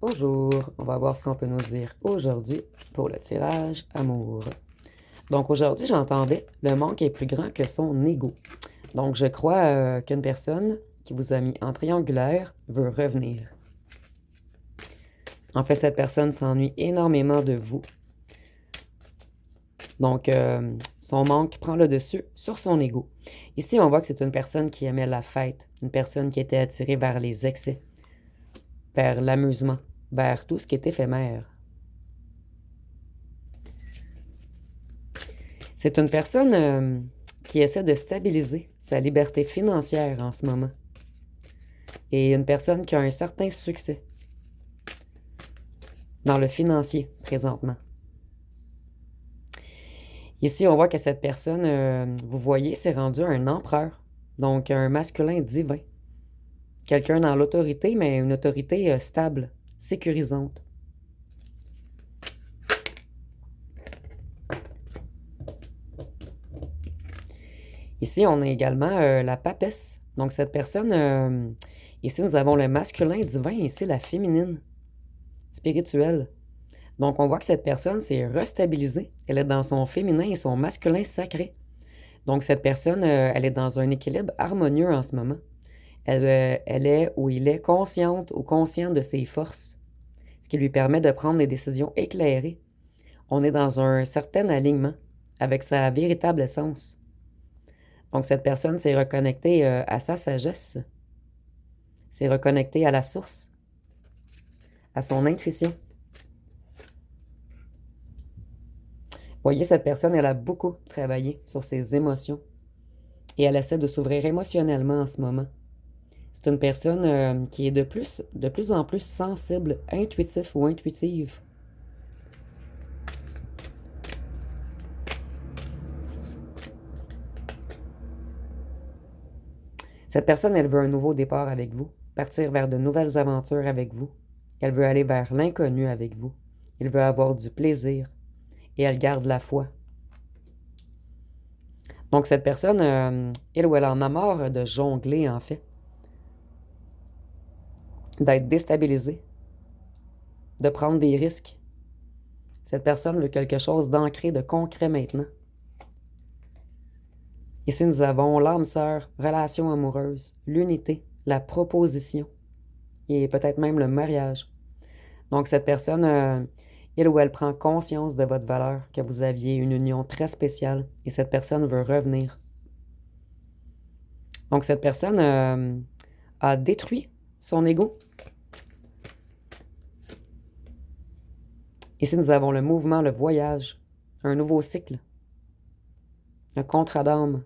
Bonjour, on va voir ce qu'on peut nous dire aujourd'hui pour le tirage amour. Donc aujourd'hui, j'entendais, le manque est plus grand que son ego. Donc je crois qu'une personne qui vous a mis en triangulaire veut revenir. En fait, cette personne s'ennuie énormément de vous. Donc son manque prend le dessus sur son ego. Ici, on voit que c'est une personne qui aimait la fête, une personne qui était attirée vers les excès, vers l'amusement, vers tout ce qui est éphémère. C'est une personne qui essaie de stabiliser sa liberté financière en ce moment. Et une personne qui a un certain succès dans le financier présentement. Ici, on voit que cette personne, vous voyez, s'est rendu un empereur. Donc, un masculin divin. Quelqu'un dans l'autorité, mais une autorité stable, sécurisante. Ici, on a également la papesse. Donc, cette personne, ici, nous avons le masculin divin, ici, la féminine, spirituelle. Donc, on voit que cette personne s'est restabilisée. Elle est dans son féminin et son masculin sacré. Donc, cette personne, elle est dans un équilibre harmonieux en ce moment. Elle est ou il est consciente ou conscient de ses forces, ce qui lui permet de prendre des décisions éclairées. On est dans un certain alignement avec sa véritable essence. Donc, cette personne s'est reconnectée à sa sagesse, s'est reconnectée à la source, à son intuition. Voyez, cette personne, elle a beaucoup travaillé sur ses émotions et elle essaie de s'ouvrir émotionnellement en ce moment. C'est une personne qui est de plus en plus sensible, intuitif ou intuitive. Cette personne, elle veut un nouveau départ avec vous, partir vers de nouvelles aventures avec vous. Elle veut aller vers l'inconnu avec vous. Elle veut avoir du plaisir et elle garde la foi. Donc cette personne, elle ou elle en a marre de jongler en fait, d'être déstabilisée, de prendre des risques. Cette personne veut quelque chose d'ancré, de concret maintenant. Ici, nous avons l'âme sœur, relation amoureuse, l'unité, la proposition et peut-être même le mariage. Donc, cette personne, il ou elle prend conscience de votre valeur, que vous aviez une union très spéciale et cette personne veut revenir. Donc, cette personne a détruit son ego. Ici, nous avons le mouvement, le voyage, un nouveau cycle, un contrat d'âme,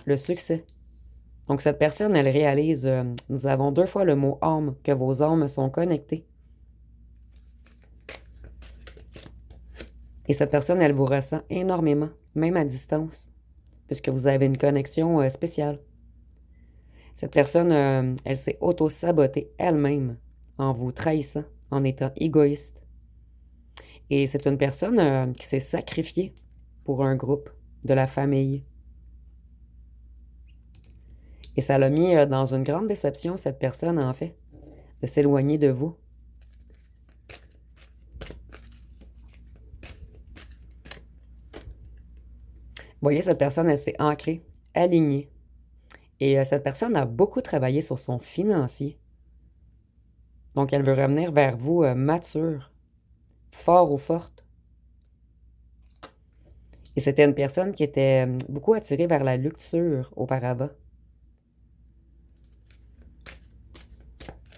le succès. Donc, cette personne, elle réalise, nous avons 2 fois le mot âme, que vos âmes sont connectées. Et cette personne, elle vous ressent énormément, même à distance, puisque vous avez une connexion spéciale. Cette personne, elle s'est auto-sabotée elle-même en vous trahissant, en étant égoïste. Et c'est une personne qui s'est sacrifiée pour un groupe, de la famille. Et ça l'a mis dans une grande déception, cette personne, en fait, de s'éloigner de vous. Vous voyez, cette personne, elle s'est ancrée, alignée. Et cette personne a beaucoup travaillé sur son financier. Donc, elle veut revenir vers vous mature, fort ou forte. Et c'était une personne qui était beaucoup attirée vers la luxure auparavant.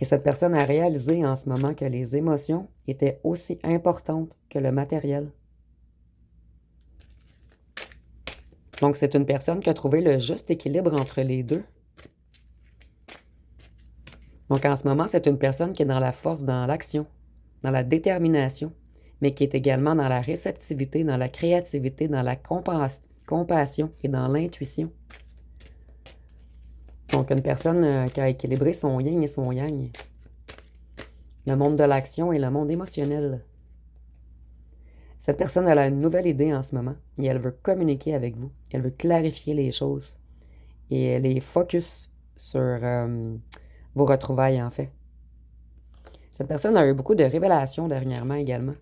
Et cette personne a réalisé en ce moment que les émotions étaient aussi importantes que le matériel. Donc, c'est une personne qui a trouvé le juste équilibre entre les deux. Donc, en ce moment, c'est une personne qui est dans la force, dans l'action, dans la détermination, mais qui est également dans la réceptivité, dans la créativité, dans la compassion et dans l'intuition. Donc, une personne qui a équilibré son yin et son yang. Le monde de l'action et le monde émotionnel. Cette personne, elle a une nouvelle idée en ce moment et elle veut communiquer avec vous. Elle veut clarifier les choses. Et elle est focus sur vos retrouvailles, en fait. Cette personne a eu beaucoup de révélations dernièrement également.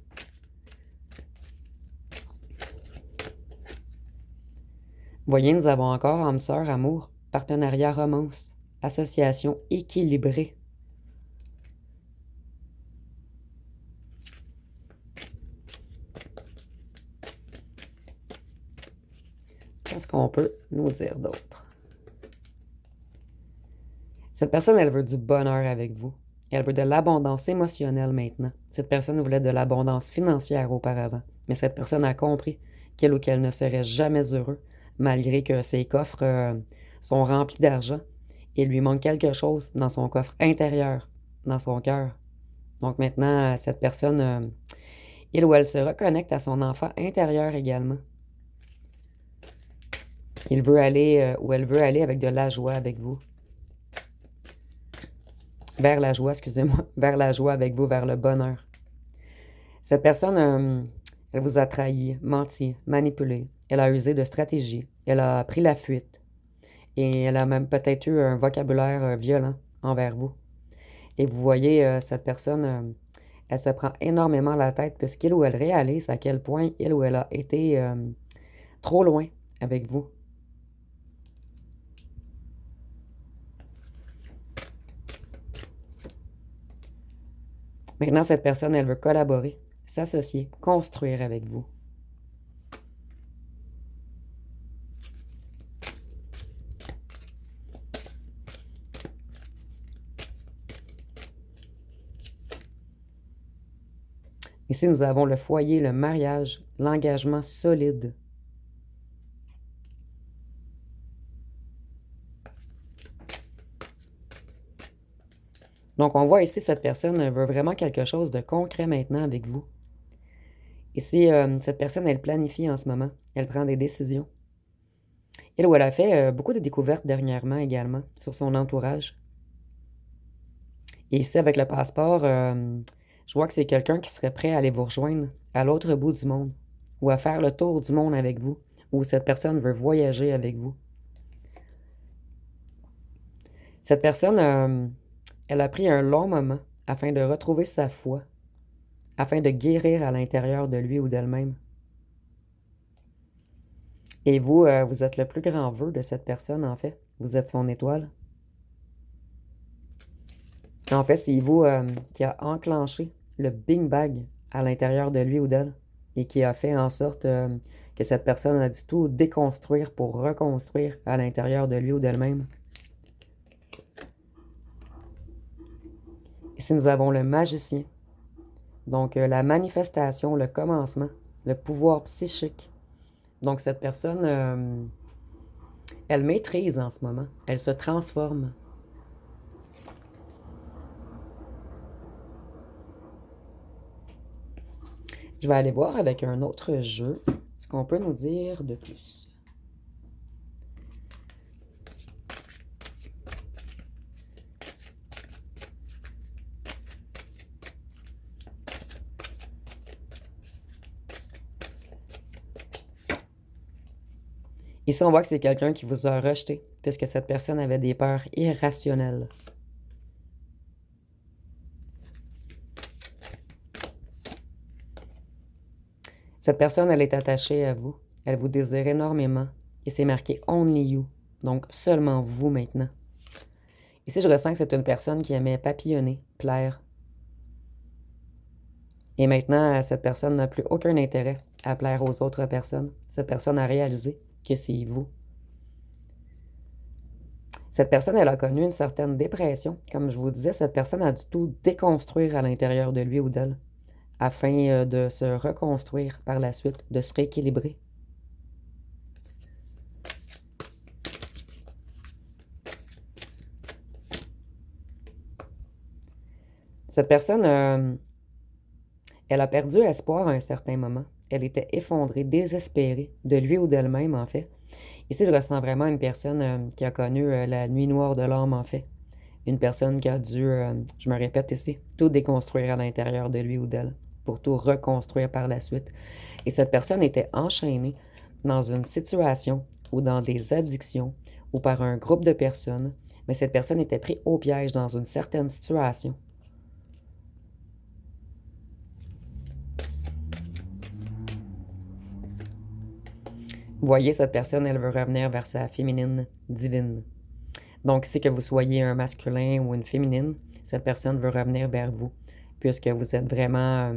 Voyez, nous avons encore âme sœur, amour, partenariat, romance, association équilibrée. Qu'est-ce qu'on peut nous dire d'autre? Cette personne, elle veut du bonheur avec vous. Elle veut de l'abondance émotionnelle maintenant. Cette personne voulait de l'abondance financière auparavant. Mais cette personne a compris qu'elle ou qu'elle ne serait jamais heureux, malgré que ses coffres sont remplis d'argent. Il lui manque quelque chose dans son coffre intérieur, dans son cœur. Donc maintenant, cette personne, il ou elle se reconnecte à son enfant intérieur également. Il veut aller, ou elle veut aller avec de la joie avec vous. Vers la joie, excusez-moi, vers la joie avec vous, vers le bonheur. Cette personne, elle vous a trahi, menti, manipulé. Elle a usé de stratégie. Elle a pris la fuite. Et elle a même peut-être eu un vocabulaire violent envers vous. Et vous voyez, cette personne, elle se prend énormément la tête puisqu'il ou elle réalise à quel point il ou elle a été trop loin avec vous. Maintenant, cette personne, elle veut collaborer, s'associer, construire avec vous. Ici, nous avons le foyer, le mariage, l'engagement solide. Donc, on voit ici, cette personne veut vraiment quelque chose de concret maintenant avec vous. Ici, cette personne, elle planifie en ce moment. Elle prend des décisions. Elle ou elle a fait beaucoup de découvertes dernièrement également sur son entourage. Et ici, avec le passeport, je vois que c'est quelqu'un qui serait prêt à aller vous rejoindre à l'autre bout du monde ou à faire le tour du monde avec vous, ou cette personne veut voyager avec vous. Cette personne, elle a pris un long moment afin de retrouver sa foi, afin de guérir à l'intérieur de lui ou d'elle-même. Et vous, vous êtes le plus grand vœu de cette personne, en fait. Vous êtes son étoile. En fait, c'est vous qui a enclenché le Big Bang à l'intérieur de lui ou d'elle et qui a fait en sorte que cette personne a dû tout déconstruire pour reconstruire à l'intérieur de lui ou d'elle-même. Ici, nous avons le magicien. Donc, la manifestation, le commencement, le pouvoir psychique. Donc, cette personne, elle maîtrise en ce moment. Elle se transforme. Je vais aller voir avec un autre jeu ce qu'on peut nous dire de plus. Ici, on voit que c'est quelqu'un qui vous a rejeté, puisque cette personne avait des peurs irrationnelles. Cette personne, elle est attachée à vous. Elle vous désire énormément. Et c'est marqué « Only you », donc seulement vous maintenant. Ici, je ressens que c'est une personne qui aimait papillonner, plaire. Et maintenant, cette personne n'a plus aucun intérêt à plaire aux autres personnes. Cette personne a réalisé que c'est vous. Cette personne, elle a connu une certaine dépression. Comme je vous disais, cette personne a dû tout déconstruire à l'intérieur de lui ou d'elle afin de se reconstruire par la suite, de se rééquilibrer. Cette personne, elle a perdu espoir à un certain moment. Elle était effondrée, désespérée de lui ou d'elle-même, en fait. Ici, je ressens vraiment une personne qui a connu la nuit noire de l'âme, en fait. Une personne qui a dû, je me répète ici, tout déconstruire à l'intérieur de lui ou d'elle pour tout reconstruire par la suite. Et cette personne était enchaînée dans une situation ou dans des addictions ou par un groupe de personnes, mais cette personne était prise au piège dans une certaine situation. Voyez, cette personne, elle veut revenir vers sa féminine divine. Donc, si que vous soyez un masculin ou une féminine, cette personne veut revenir vers vous, puisque vous êtes vraiment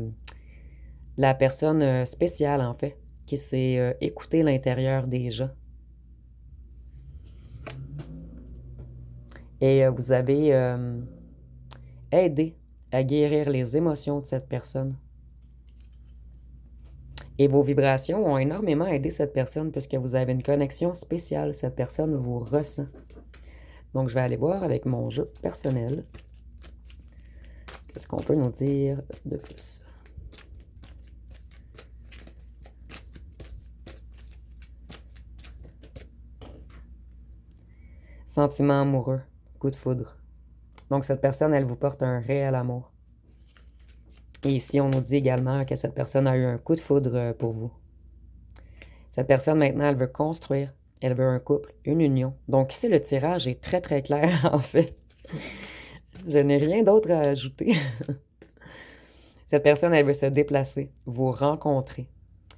la personne spéciale, en fait, qui sait écouter l'intérieur des gens. Et vous avez aidé à guérir les émotions de cette personne. Et vos vibrations ont énormément aidé cette personne puisque vous avez une connexion spéciale. Cette personne vous ressent. Donc, je vais aller voir avec mon jeu personnel. Qu'est-ce qu'on peut nous dire de plus? Sentiment amoureux, coup de foudre. Donc, cette personne, elle vous porte un réel amour. Et ici, on nous dit également que cette personne a eu un coup de foudre pour vous. Cette personne, maintenant, elle veut construire. Elle veut un couple, une union. Donc ici, le tirage est très, très clair, en fait. Je n'ai rien d'autre à ajouter. Cette personne, elle veut se déplacer, vous rencontrer.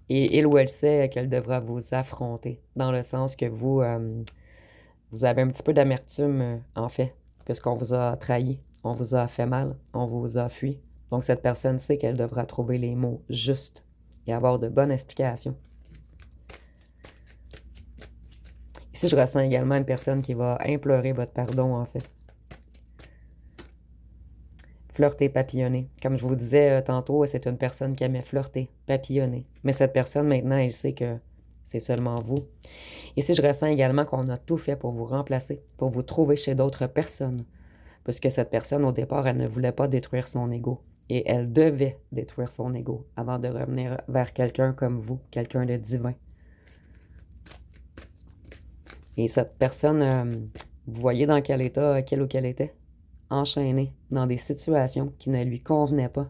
Et il ou elle sait qu'elle devra vous affronter, dans le sens que vous avez un petit peu d'amertume, en fait, puisqu'on vous a trahi, on vous a fait mal, on vous a fui. Donc cette personne sait qu'elle devra trouver les mots justes et avoir de bonnes explications. Ici, je ressens également une personne qui va implorer votre pardon, en fait. Flirter, papillonner. Comme je vous disais tantôt, c'est une personne qui aimait flirter, papillonner. Mais cette personne, maintenant, elle sait que c'est seulement vous. Ici, je ressens également qu'on a tout fait pour vous remplacer, pour vous trouver chez d'autres personnes. Parce que cette personne, au départ, elle ne voulait pas détruire son ego. Et elle devait détruire son ego avant de revenir vers quelqu'un comme vous, quelqu'un de divin. Et cette personne, vous voyez dans quel état qu'elle ou qu'elle était? Enchaînée dans des situations qui ne lui convenaient pas.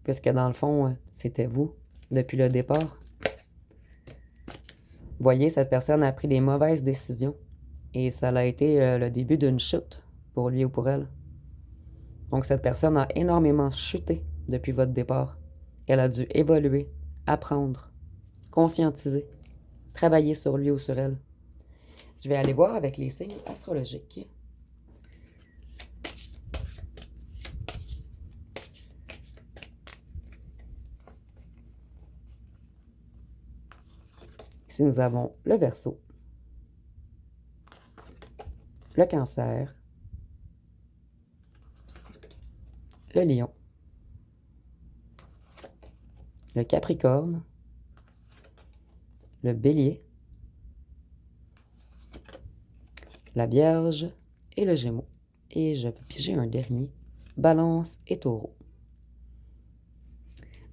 Puisque dans le fond, c'était vous, depuis le départ. Vous voyez, cette personne a pris des mauvaises décisions. Et ça a été le début d'une chute pour lui ou pour elle. Donc cette personne a énormément chuté depuis votre départ. Elle a dû évoluer, apprendre, conscientiser, travailler sur lui ou sur elle. Je vais aller voir avec les signes astrologiques. Ici, nous avons le Verseau, le Cancer, le Lion, le Capricorne, le Bélier, la Vierge et le Gémeaux. Et je vais piger un dernier, Balance et Taureau.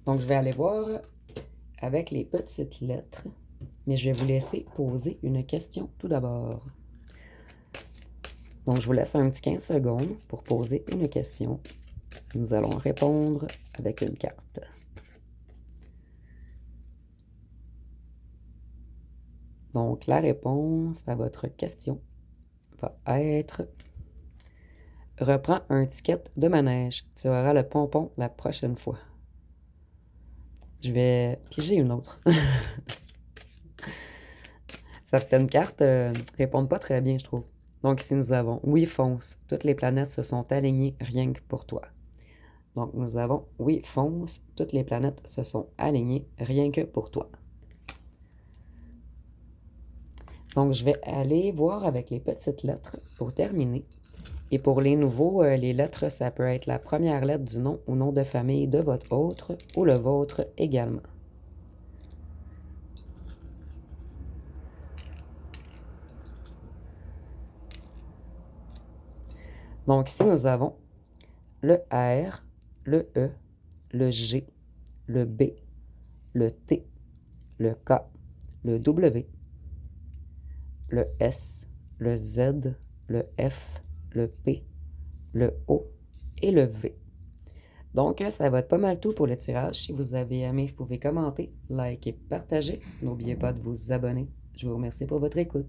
Donc, je vais aller voir avec les petites lettres, mais je vais vous laisser poser une question tout d'abord. Donc, je vous laisse un petit 15 secondes pour poser une question. Nous allons répondre avec une carte. Donc, la réponse à votre question va être « Reprends un ticket de manège. Tu auras le pompon la prochaine fois. » Je vais piger une autre. Certaines cartes répondent pas très bien, je trouve. Donc ici, nous avons « Oui, fonce. Toutes les planètes se sont alignées rien que pour toi. » Donc nous avons « Oui, fonce. Toutes les planètes se sont alignées rien que pour toi. » Donc je vais aller voir avec les petites lettres pour terminer. Et pour les nouveaux, les lettres, ça peut être la première lettre du nom ou nom de famille de votre autre ou le vôtre également. Donc ici, nous avons le R, le E, le G, le B, le T, le K, le W, le S, le Z, le F, le P, le O et le V. Donc, ça va être pas mal tout pour le tirage. Si vous avez aimé, vous pouvez commenter, liker, partager. N'oubliez pas de vous abonner. Je vous remercie pour votre écoute.